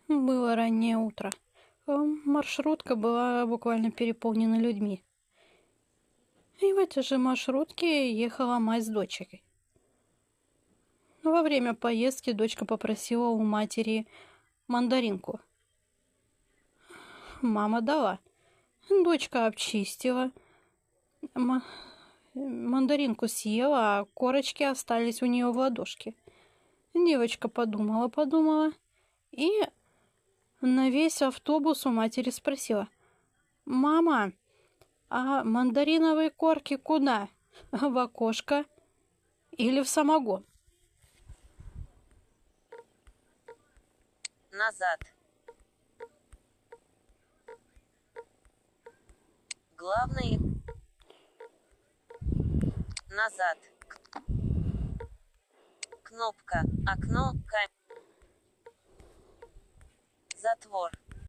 Было раннее утро. Маршрутка была буквально переполнена людьми. И в этой же маршрутке ехала мать с дочерью. Во время поездки дочка попросила у матери мандаринку. Мама дала. Дочка обчистила. Мандаринку съела, а корочки остались у нее в ладошке. Девочка подумала и на весь автобус у матери спросила: «Мама, а мандариновые корки куда? В окошко или в самогон?» Назад. Главное. Назад. Кнопка. Окно. Затвор.